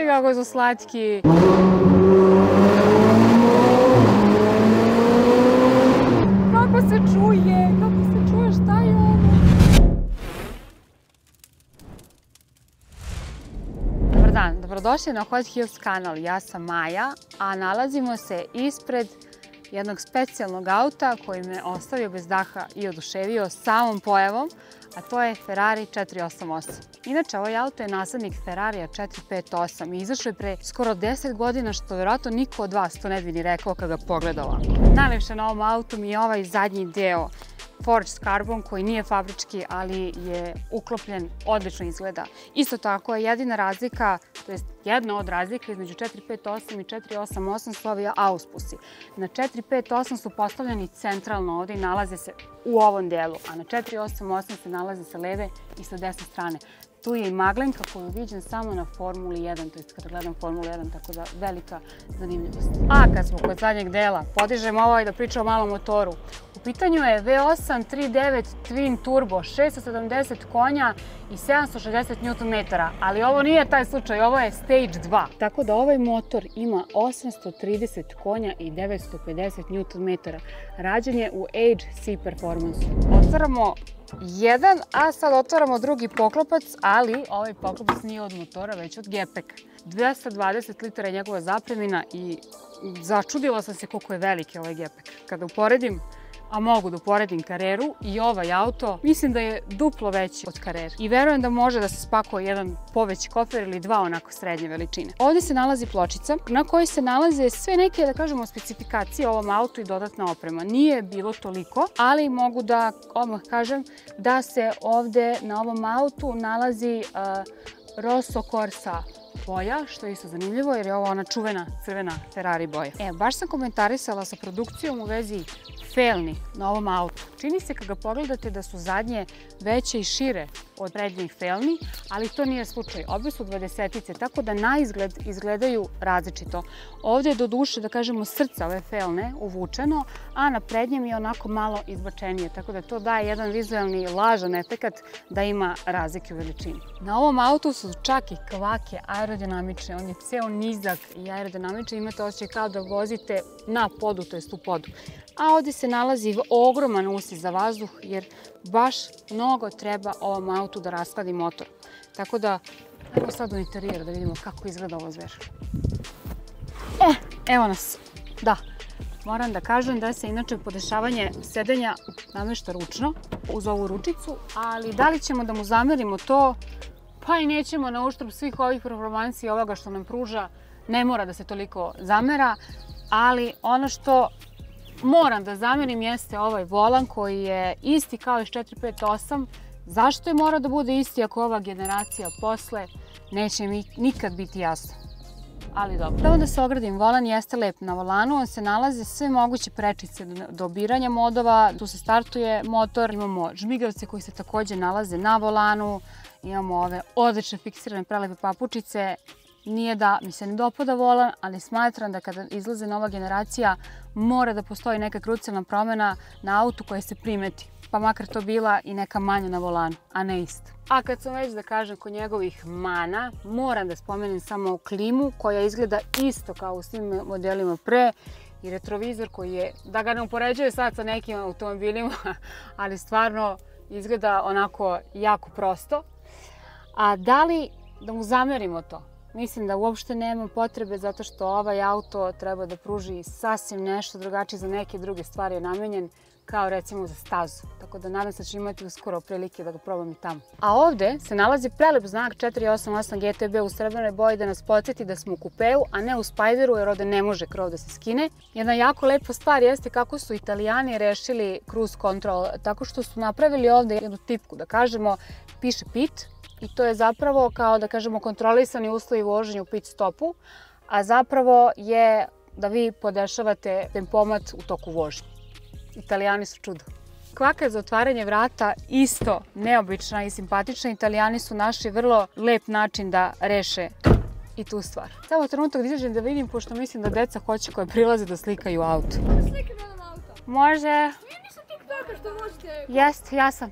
Vidi kako su slatki. Kako se čuje, šta je ovo? Dobar dan, dobrodošli na Hot Heels kanal. Ja sam Maja, a nalazimo se ispred jednog specijalnog auta koji me ostavio bez daha i oduševio samom pojavom, a to je Ferrari 488. Inače, ovaj auto je naslednik Ferrarija 458 i izašao je pre skoro 10 godina, što vjerojatno niko od vas to ne bi ni rekao kada ga pogleda ovako. Najlepše na ovom autu mi je ovaj zadnji deo Forged Carbon koji nije fabrički, ali je uklopljen, odlično izgleda. Isto tako je jedina razlika, to jest jedna od razlika između 458 i 488 su ovi auspusi. Na 458 su postavljeni centralno ovde i nalaze se u ovom delu, a na 488 se nalaze sa leve i sa desne strane. Tu je i maglenka koju viđem samo na Formuli 1, to je kada gledam Formulu 1, tako da velika zanimljivost. A kad smo kod zadnjeg dela, podižemo ovo i da pričamo o malom motoru. U pitanju je V8 3.9 Twin Turbo, 670 konja i 760 Nm, ali ovo nije taj slučaj, ovo je Stage 2. Tako da ovaj motor ima 830 konja i 950 Nm. Rađen je u Age C Performance. Otvaramo jedan, a sad otvaramo drugi poklopac, ali ovaj poklopac nije od motora, već od gepeka. 220 litara je njegova zapremina i začudila sam se koliko je veliki ovaj gepek. Kada uporedim, a mogu da uporedim Carreru i ovaj auto, mislim da je duplo veći od Carrere. I verujem da može da se spakuje jedan poveći kofer ili dva onako srednje veličine. Ovde se nalazi pločica na kojoj se nalaze sve neke, da kažemo, specifikacije o ovom autu i dodatna oprema. Nije bilo toliko, ali mogu da odmah kažem da se ovde na ovom autu nalazi Rosso Corsa boja, što je isto zanimljivo jer je ovo ona čuvena crvena Ferrari boja. Baš sam komentarisala sa produkcijom u vezi felni na ovom autu. Čini se kad ga pogledate da su zadnje veće i šire od prednjih felni, ali to nije slučaj. Obe su 20-ice, tako da na izgled izgledaju različito. Ovde je do duše, da kažemo, srca ove felne uvučeno, a na prednjem je onako malo izbačenije, tako da to daje jedan vizualni lažan efekat da ima razlike u veličini. Na ovom autu su čak i kvake aerodinamične, on je ceo nizak i aerodinamičan, imate osjećaj kao da vozite na podu, to jest u podu. A ovde se nalazi ogroman usis za vazduh jer baš mnogo treba ovom autu da raskladi motor. Tako da, ajmo sad u interijer da vidimo kako izgleda ovo zver. Evo nas. Da, moram da kažem da se inače podešavanje sedenja namešta ručno uz ovu ručicu, ali da li ćemo da mu zamerimo to? Pa i nećemo, na uštrb svih ovih performansi i ovoga što nam pruža, ne mora da se toliko zamera, ali ono što moram da zamerim jeste ovaj volan koji je isti kao iz 458. Zašto je mora da bude isti ako ova generacija posle neće mi nikad biti jasno. Ali dobro. Prvo da se ogradim, volan jeste lep. Na volanu on se nalaze sve moguće prečice do biranja modova. Tu se startuje motor, imamo žmigavce koji se takođe nalaze na volanu, imamo ove odlične fiksirane prelepe papučice. Nije da mi se ne dopada volan, ali smatram da kada izlaze nova generacija mora da postoji neka krucijalna promena na autu koja se primeti. Pa makar to bila i neka manja na volanu, a ne ista. A kad sam već da kažem kod njegovih mana, moram da spomenem samo klimu koja izgleda isto kao u svim modelima pre i retrovizor koji je, da ga ne upoređuje sad sa nekim automobilima, ali stvarno izgleda onako jako prosto. A da li da mu zamerimo to? Mislim da uopšte nema potrebe zato što ovaj auto treba da pruži sasvim nešto drugačije, za neke druge stvari je namenjen, kao recimo za stazu. Tako da nadam se da ću imati uskoro prilike da ga probam i tamo. A ovde se nalazi prelep znak 488 GTB u srebrnoj boji da nas podsjeti da smo u kupeu, a ne u Spideru jer ovde ne može krov da se skine. Jedna jako lepa stvar jeste kako su Italijani rešili cruise control, tako što su napravili ovde jednu tipku, da kažemo, piše pit. I to je zapravo kao da kažemo kontrolisani uslovi voženja u pit stopu, a zapravo je da vi podešavate tempomat u toku vožnje. Italijani su čudo. Kvaka za otvaranje vrata isto neobična i simpatična. Italijani su našli vrlo lep način da reše i tu stvar. Samo trenutak da izađem da vidim, pošto mislim da deca hoće koje prilaze da slikaju auto. Slikaj me na auto. Može. Ja nisam TikToker što možete... Jest, ja sam.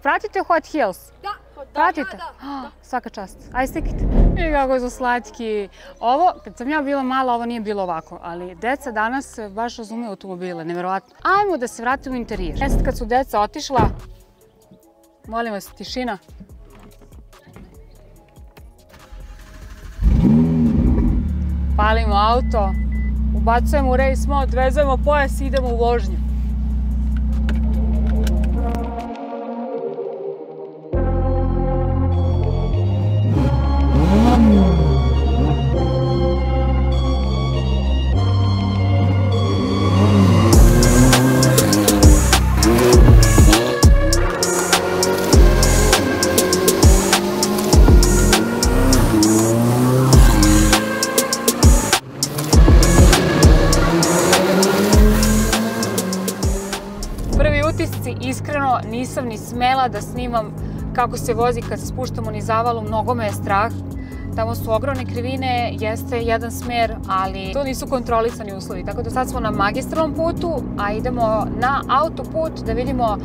Pratite Hot Heels? Da, Hot Pratite? Svaka čast. Ajde, stikite. I kako su slatki. Ovo, kad sam ja bila mala, ovo nije bilo ovako, ali deca danas baš razumeju automobile, nevjerovatno. Ajmo da se vratimo u interijer. Sad kad su deca otišla, molim vas, tišina. Palimo auto, ubacujemo u race mode, vezujemo pojas i idemo u vožnju. Iskreno nisam ni smela da snimam kako se vozi kad se spuštamo niz zavalu, mnogo me je strah. Tamo su ogromne krivine, jeste jedan smer, ali to nisu kontrolisani uslovi. Tako da sad smo na magistralnom putu, a idemo na autoput da vidimo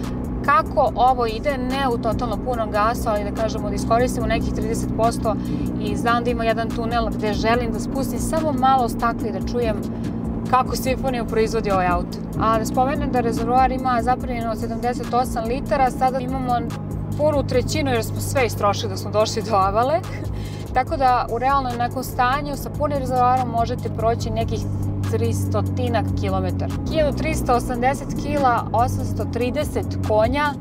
kako ovo ide, ne u totalno punom gasu, ali da kažemo da iskoristimo nekih 30% i znam da ima jedan tunel gde želim da spustim samo malo stakla i da čujem kako simfoniju proizvodi ovaj auto. A da spomenem da rezervoar ima zapremljeno 78 litara, sada imamo punu trećinu jer smo sve istrošili da smo došli do Avale. Tako da u realnom nekom stanju sa punim rezervoarom možete proći nekih 300 kilometara. 1380 kila, 830 konja.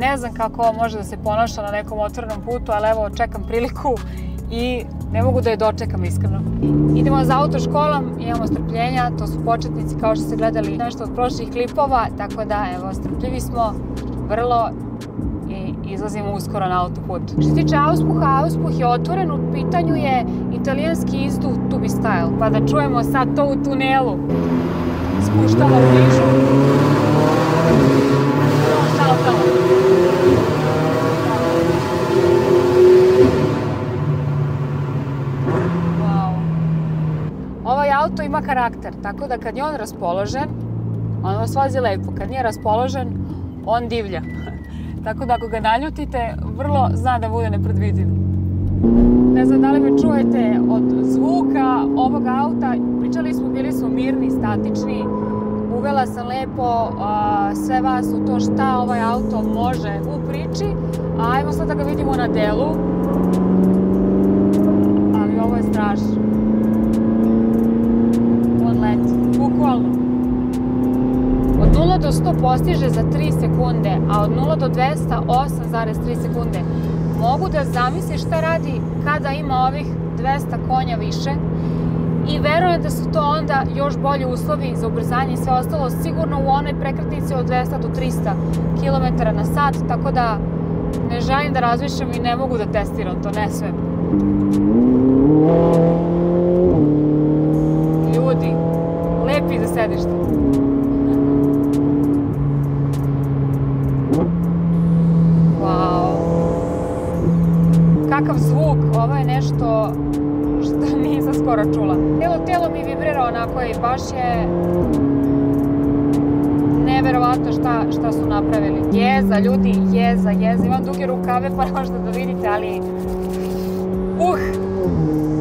Ne znam kako ovo može da se ponaša na nekom otvorenom putu, ali evo čekam priliku i ne mogu da je dočekam iskreno. Idemo za autoškolom, imamo strpljenja, to su početnici kao što ste gledali nešto od prošlih klipova, tako da evo strpljivi smo vrlo i izlazimo uskoro na autoput. Što se tiče auspuha, auspuh je otvoren, u pitanju je italijanski izduv tubi style, pa da čujemo sad to u tunelu. Spuštamo bližu. Tamo. Ovaj auto ima karakter, tako da kad je on raspoložen, on vas vozi lepo. Kad nije raspoložen, on divlja. Tako da ako ga naljutite, vrlo zna da bude nepredvidiv. Ne znam da li me čujete od zvuka ovog auta. Pričali smo, bili smo mirni, statični. Uvela sam lepo sve vas u to šta ovaj auto može u priči. Ajmo sad da ga vidimo na delu. Ali ovo je strašno. Bukvalno. Od 0 do 100 postiže za 3 sekunde, a od 0 do 200 8,3 sekunde. Mogu da zamislim šta radi kada ima ovih 200 konja više i verujem da su to onda još bolji uslovi za ubrzanje i sve ostalo, sigurno u onoj prekretnici od 200 do 300 km na sat, tako da ne želim da razmišljam i ne mogu da testiram to, ne sve. Ljudi, lepi za sedište. Wow. Kakav zvuk, ovo je nešto što nisam skoro čula. Telo mi vibrira onako i baš je neverovatno šta su napravili. Jeza, ljudi, jeza. Imam duge rukave pa možda da vidite, ali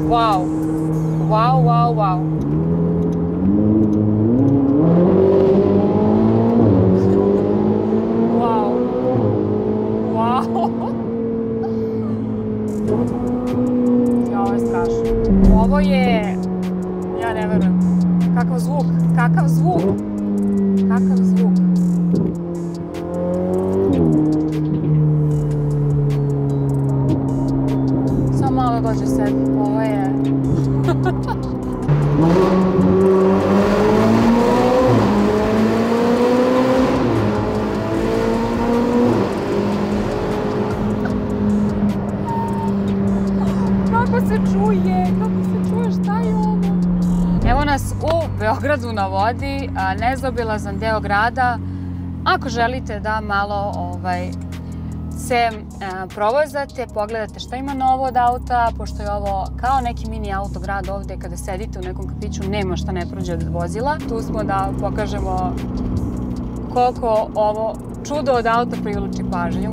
wow. Wow. Ovo je strašno. Ovo je... Ja ne verujem. Kakav zvuk. Samo malo dođe sebi. Ovo je... Kako se čuje, šta je ovo? Evo nas u Beogradu na vodi, nezaobilazan deo grada. Ako želite da malo se provozate, pogledate šta ima novo od auta, pošto je ovo kao neki mini autograd ovde, kada sedite u nekom kafiću, nema šta ne prođe od vozila. Tu smo da pokažemo koliko ovo čudo od auta privlači pažnju.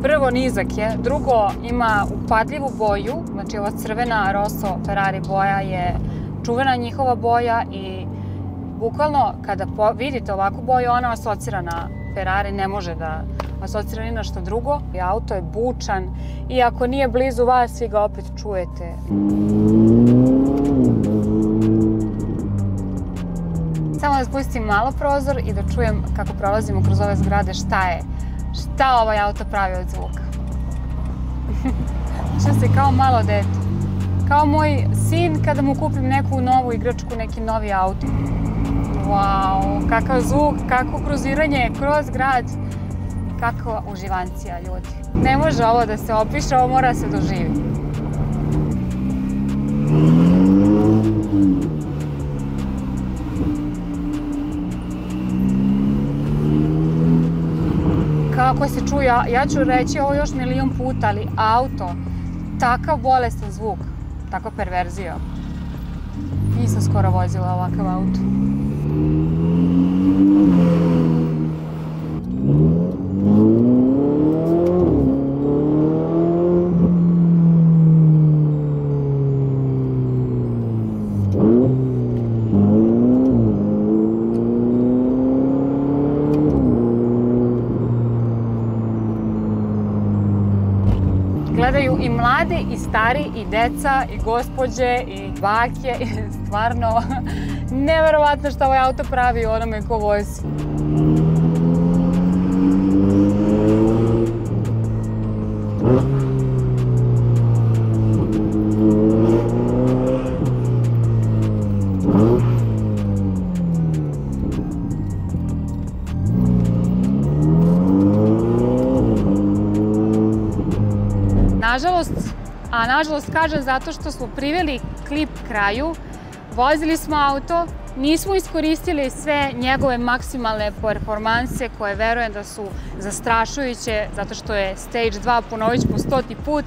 Prvo, nizak je, drugo, ima upadljivu boju, znači ova crvena Rosso Ferrari boja je čuvena njihova boja i bukvalno kada vidite ovakvu boju, ona asocira na Ferrari, ne može da asocira ni na što drugo. Auto je bučan i ako nije blizu vas, vi ga opet čujete. Samo da spustim malo prozor i da čujem kako prolazimo kroz ove zgrade šta ovaj auto pravi od zvuka. Čujem se kao malo dete. Kao moj sin kada mu kupim neku novu igračku, neki novi auto. Wow, kakav zvuk, kako kruziranje kroz grad, kakva uživancija, ljudi. Ne može ovo da se opiše, ovo mora se doživi. Kako se čuje, ja ću reći ovo još milion puta, ali auto, takav bolestan zvuk, takva perverzija. Nisam skoro vozila ovakav auto. Gledaju i mladi, i stari, i deca, i gospođe, i bake. Stvarno, neverovatno što ovaj auto pravi onome ko vozi. Nažalost kažem zato što smo priveli klip kraju, vozili smo auto, nismo iskoristili sve njegove maksimalne performanse koje verujem da su zastrašujuće zato što je Stage 2, ponovit ću po 100. put.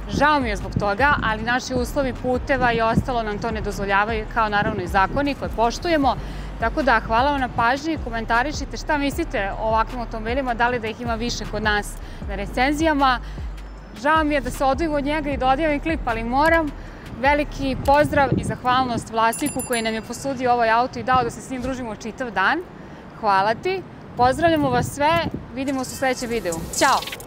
Žao mi je zbog toga, ali naši uslovi puteva i ostalo nam to ne dozvoljavaju, kao naravno i zakoni koje poštujemo. Tako da, hvala vam na pažnji, komentarišite šta mislite o ovakvim automobilima, da li da ih ima više kod nas na recenzijama. Žao mi je da se odvojim od njega i da odjavim klip, ali moram. Veliki pozdrav i zahvalnost vlasniku koji nam je posudio ovaj auto i dao da se s njim družimo čitav dan. Hvala ti. Pozdravljamo vas sve. Vidimo se u sledećem videu. Ćao!